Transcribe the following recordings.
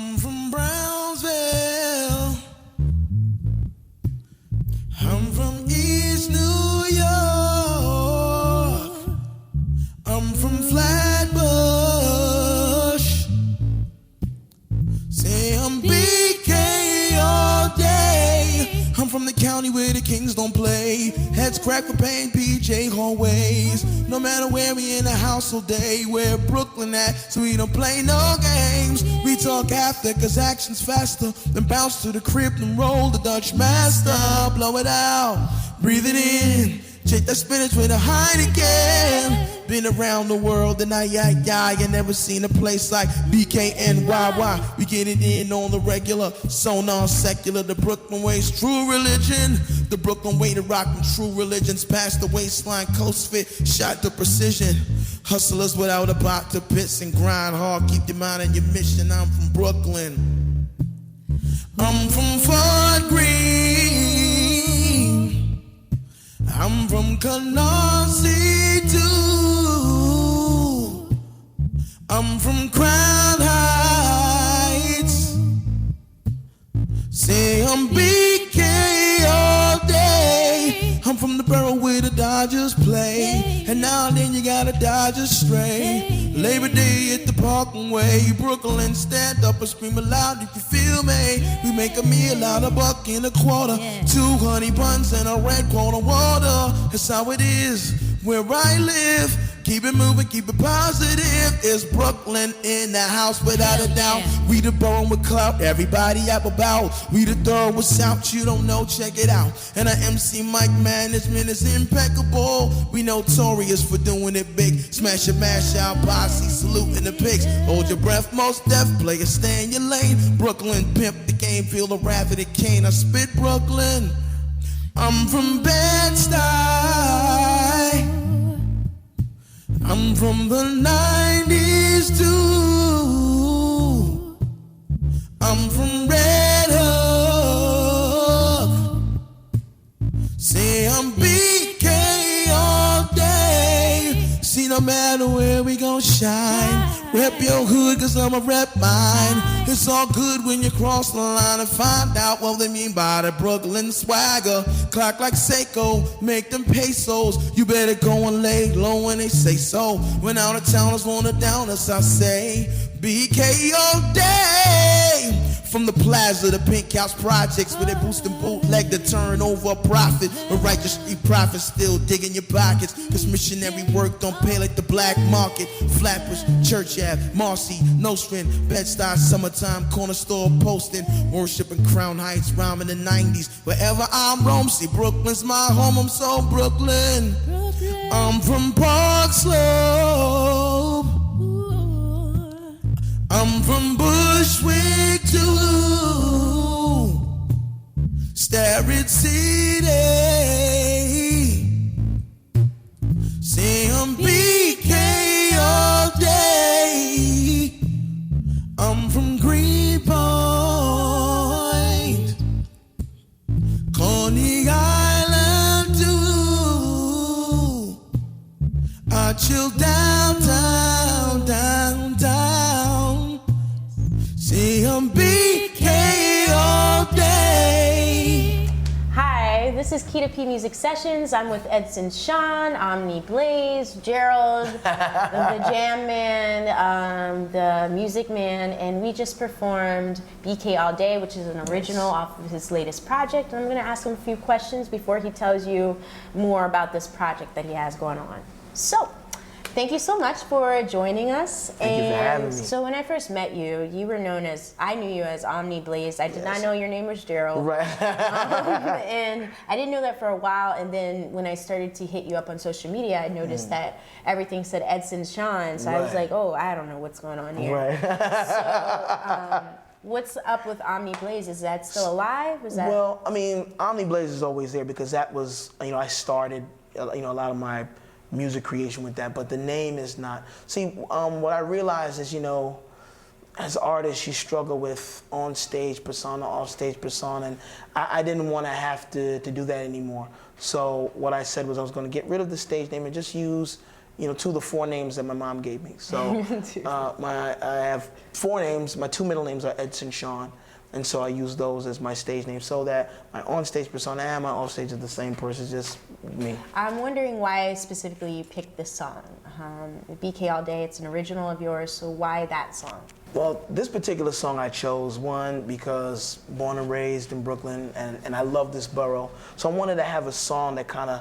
I'm from Brownsville. I'm from East New York. I'm from Flatbush. Say I'm BK all day. I'm from the county where the Kings don't play. Heads crack for pain, PJ hallways. No matter where we in the house all day. Where Brooklyn at, so we don't play no games. We talk after, cause action's faster. Then bounce to the crib and roll the Dutch master. Blow it out, breathe it in. Shake that spinach with a Heineken. Been around the world and I never seen a place like BKNYY. We get it in on the regular, so non-secular. The Brooklyn way's true religion. The Brooklyn way to rock from true religions. Past the waistline, coast fit, shot to precision. Hustlers without a pot to piss and grind hard. Keep your mind on your mission. I'm from Brooklyn. I'm from Fort Greene. I'm from Canarsie too. I'm from Crown Heights. Say I'm BK all day. I'm from the borough where the Dodgers play. And now and then you got a Dodger stray. Labor Day at the Parkway Way. Brooklyn, stand up and scream aloud if you feel me. We make a meal out of $1.25. 2 honey buns and a red quarter water. That's how it is where I live. Keep it moving, keep it positive. It's Brooklyn in the house without a doubt. We the borough with clout, everybody up about. We the thorough with South, you don't know, check it out. And our MC Mike management is impeccable. We notorious for doing it big. Smash and mash out, posse, saluting the pigs. Hold your breath, most deaf players, stay in your lane. Brooklyn, pimp the game, feel the wrath of the cane. I spit Brooklyn. I'm from Bed-Stuy. I'm from the 90s too. I'm from Red Hook. Say I'm BK all day. See, no matter where we gon' shine. Rep your hood, cause I'ma rep mine. It's all good when you cross the line and find out what they mean by the Brooklyn swagger. Clock like Seiko, make them pesos. You better go and lay low when they say so. When out of towners wanna down us, I say BK all day. From the plaza, the Pink House Projects, where they boost and bootleg to turn over a profit. But righteous street profits still digging your pockets. Cause missionary work don't pay like the black market. Flatbush, Church Ave, Marcy, Nostrand, Bed-Stuy, summertime, corner store posting. Worship in Crown Heights, rhyming in the 90s. Wherever I'm roam, see Brooklyn's my home, I'm so Brooklyn. I'm from Park Slope. I'm from Bushwick too. Starrett City. Say I'm BK all day. I'm from Greenpoint. Coney Island too. I chill downtown, downtown. See, I'm BK all day. Hi, this is KitapMusicSessions. I'm with Edson, Sean, Omni Blaze, Gerald, the Jam Man, the Music Man, and we just performed BK All Day, which is an original off of his latest project. And I'm going to ask him a few questions before he tells you more about this project that he has going on. So, thank you so much for joining us. Thank you for having me. So when I first met you, you were known as, I knew you as Omni Blaze. I did not know your name was Gerald. Right. And I didn't know that for a while. And then when I started to hit you up on social media, I noticed that everything said Edson Sean. So I was like, oh, I don't know what's going on here. Right. So, what's up with Omni Blaze? Is that still alive? Is that... Well, I mean, Omni Blaze is always there because that was, I started, a lot of my music creation with that, but the name is not. See, what I realized is, as artists, you struggle with on-stage persona, off-stage persona, and I didn't want to have to do that anymore. So what I said was I was going to get rid of the stage name and just use two of the 4 names that my mom gave me. So I have 4 names. My 2 middle names are Edson Sean. And so I use those as my stage name so that my on-stage persona and my off-stage are the same person, just me. I'm wondering why specifically you picked this song. BK All Day, it's an original of yours, so why that song? Well, this particular song I chose, one, because born and raised in Brooklyn, and I love this borough. So I wanted to have a song that kind of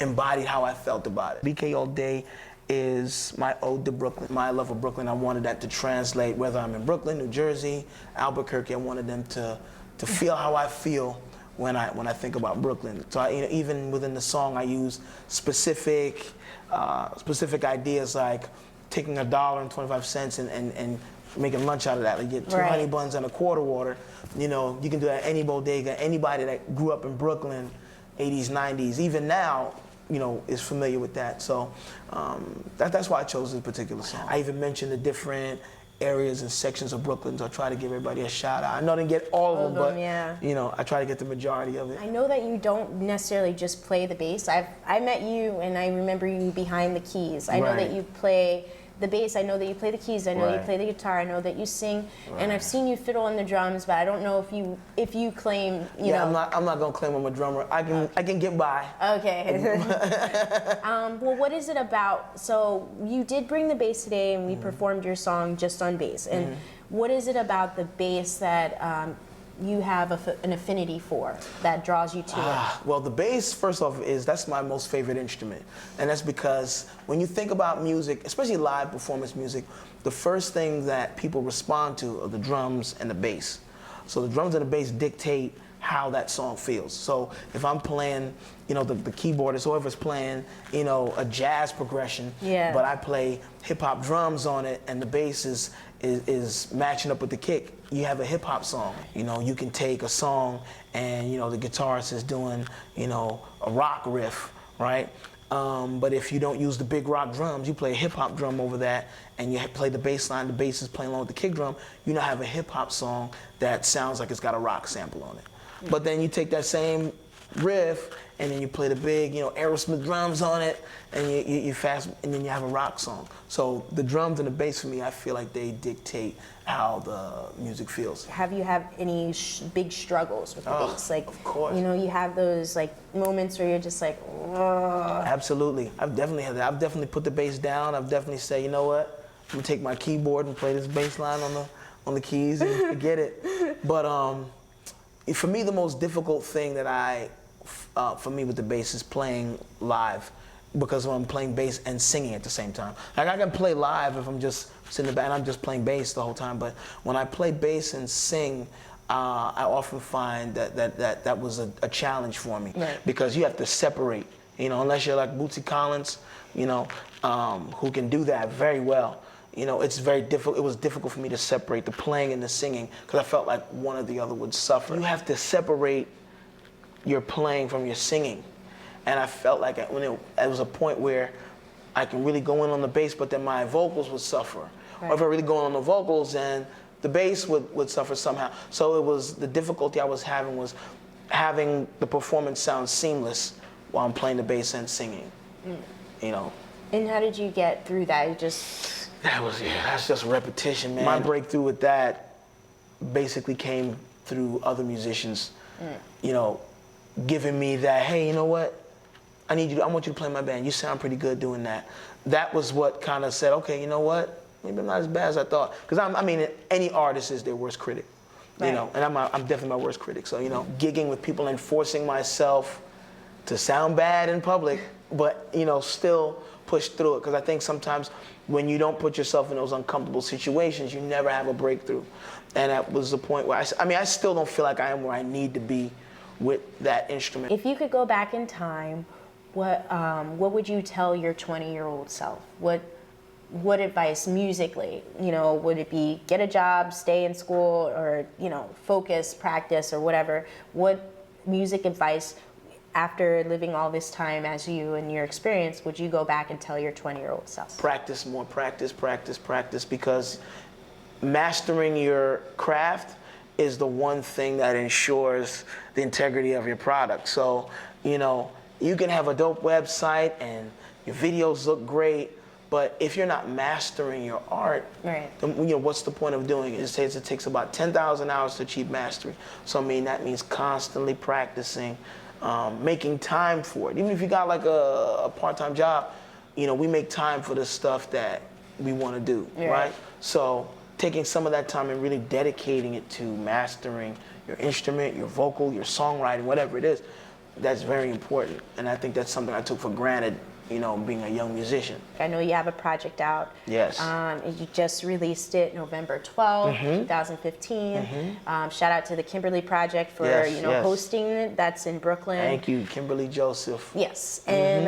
embodied how I felt about it. BK All Day is my ode to Brooklyn, my love of Brooklyn. I wanted that to translate whether I'm in Brooklyn, New Jersey, Albuquerque. I wanted them to feel how I feel when I think about Brooklyn. So even within the song, I use specific ideas like taking $1.25 and making lunch out of that. Like you get 2 honey buns and a quarter water. You can do that at any bodega. Anybody that grew up in Brooklyn, 80s, 90s, even now, is familiar with that. So that's why I chose this particular song. I even mentioned the different areas and sections of Brooklyn, so I try to give everybody a shout out. I know I didn't get all of them, but yeah. I try to get the majority of it. I know that you don't necessarily just play the bass. I met you and I remember you behind the keys. I know that you play the bass, I know that you play the keys, I know you play the guitar, I know that you sing, and I've seen you fiddle on the drums, but I don't know if you claim, you know. I'm not gonna claim I'm a drummer. I can get by. Okay. Well, what is it about? So you did bring the bass today, and we performed your song just on bass. And what is it about the bass that you have an affinity for that draws you to it? Well, the bass, first off, that's my most favorite instrument. And that's because when you think about music, especially live performance music, the first thing that people respond to are the drums and the bass. So the drums and the bass dictate how that song feels. So if I'm playing, the keyboardist, whoever's playing, a jazz progression, but I play hip-hop drums on it and the bass is matching up with the kick, you have a hip-hop song. You can take a song and, the guitarist is doing, a rock riff, right? But if you don't use the big rock drums, you play a hip-hop drum over that and you play the bass line, the bass is playing along with the kick drum, you now have a hip-hop song that sounds like it's got a rock sample on it. But then you take that same riff and then you play the big, Aerosmith drums on it, and you fast, and then you have a rock song. So the drums and the bass for me, I feel like they dictate how the music feels. Have you had any big struggles with the bass? Like, of course. You have those moments where you're just like, ugh. Absolutely. I've definitely had that. I've definitely put the bass down. I've definitely said, you know what? I'm gonna take my keyboard and play this bass line on the keys and forget it. But for me, the most difficult thing that for me with the bass is playing live, because when I'm playing bass and singing at the same time. Like I can play live if I'm just sitting in the back and I'm just playing bass the whole time, but when I play bass and sing, I often find that was a challenge for me, because you have to separate, unless you're like Bootsy Collins, who can do that very well. It's very difficult. It was difficult for me to separate the playing and the singing, because I felt like one or the other would suffer. You have to separate your playing from your singing. And I felt like it was a point where I can really go in on the bass, but then my vocals would suffer. Right. Or if I really go in on the vocals, then the bass would suffer somehow. So it was, the difficulty I was having the performance sound seamless while I'm playing the bass and singing, And how did you get through that? That's just repetition, man. My breakthrough with that basically came through other musicians, giving me that, hey, you know what? I want you to play my band. You sound pretty good doing that. That was what kind of said, okay, you know what? Maybe I'm not as bad as I thought. Because any artist is their worst critic, and I'm definitely my worst critic. So, gigging with people and forcing myself to sound bad in public, but, still push through it. Because I think sometimes when you don't put yourself in those uncomfortable situations, you never have a breakthrough. And that was the point where I still don't feel like I am where I need to be with that instrument. If you could go back in time, what would you tell your 20-year-old self? What advice musically? Would it be get a job, stay in school, or focus, practice, or whatever? What music advice, after living all this time as you and your experience, would you go back and tell your 20-year-old self? Practice more, practice, because mastering your craft is the one thing that ensures the integrity of your product. So, you can have a dope website and your videos look great, but if you're not mastering your art, Right. then, you know, what's the point of doing it? It says it takes about 10,000 hours to achieve mastery. So I mean, that means constantly practicing, making time for it. Even if you got like a part-time job, you know, we make time for the stuff that we want to do, right? So taking some of that time and really dedicating it to mastering your instrument, your vocal, your songwriting, whatever it is, that's very important. And I think that's something I took for granted, you know, being a young musician. I know you have a project out. Yes. You just released it November 12th, 2015. Shout out to the Kimberly Project for hosting it. That's in Brooklyn. Thank you, Kimberly Joseph. Yes. And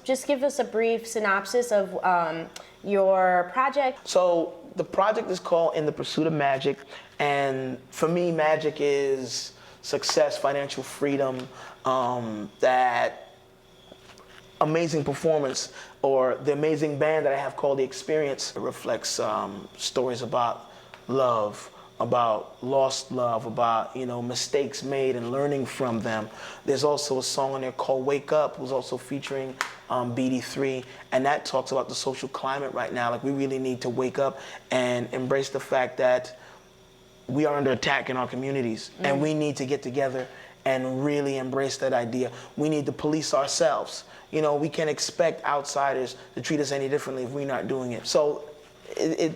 just give us a brief synopsis of your project. So the project is called In the Pursuit of Magic, and for me, magic is success, financial freedom, that amazing performance, or the amazing band that I have called The Experience. It reflects stories about love, about lost love, about, you know, mistakes made and learning from them. There's also a song on there called Wake Up, who's also featuring BD3, and that talks about the social climate right now. Like, we really need to wake up and embrace the fact that we are under attack in our communities, and we need to get together and really embrace that idea. We need to police ourselves. You know, we can't expect outsiders to treat us any differently if we're not doing it. So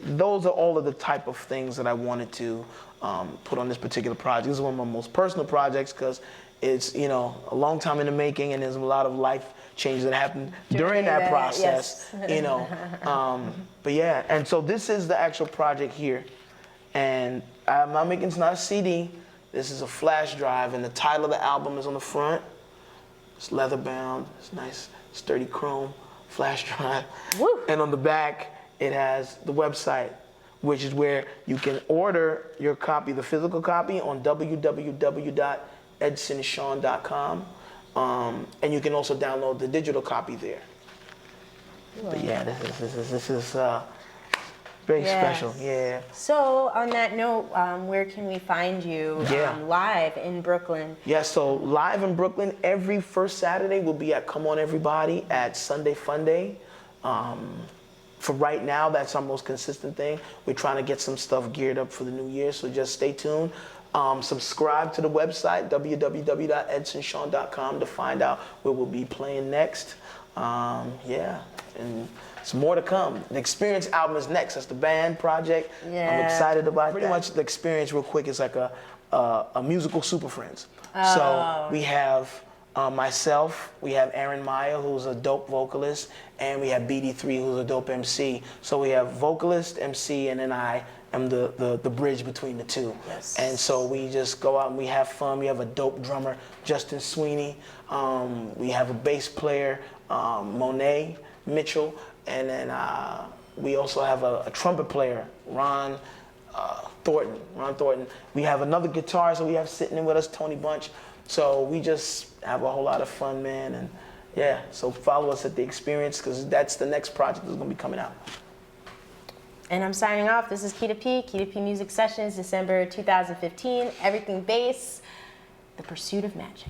those are all of the type of things that I wanted to put on this particular project. This is one of my most personal projects because it's, you know, a long time in the making, and there's a lot of life changes that happened during that process, you know. But yeah, and so this is the actual project here. And I'm not making, it's not a CD. This is a flash drive, and the title of the album is on the front. It's leather bound, it's nice, sturdy chrome flash drive. Woo. And on the back, it has the website, which is where you can order your copy, the physical copy, on www.edsonshawn.com. And you can also download the digital copy there. Wow. But yeah, this is very special, yeah. So on that note, where can we find you live in Brooklyn? Yeah, so live in Brooklyn every first Saturday we'll be at Come On Everybody at Sunday Fun Day. For right now, that's our most consistent thing. We're trying to get some stuff geared up for the new year, so just stay tuned. Subscribe to the website, www.edsonshawn.com, to find out where we'll be playing next. Yeah, and some more to come. The Experience album is next. That's the band project. Yeah. I'm excited about Pretty much The Experience, real quick, is like a musical Super Friends. Oh. So we have myself, we have Aaron Maya, who's a dope vocalist, and we have BD3, who's a dope MC. So we have vocalist, MC, and then I am the bridge between the two. Yes. And so we just go out and we have fun. We have a dope drummer, Justin Sweeney. We have a bass player, Monet Mitchell, and then we also have a trumpet player, Ron Thornton. We have another guitarist that we have sitting in with us, Tony Bunch. So we just have a whole lot of fun, man. And yeah, so follow us at The Experience, because that's the next project that's going to be coming out. And I'm signing off. This is Kita P Music Sessions, December 2015. Everything bass, The Pursuit of Magic.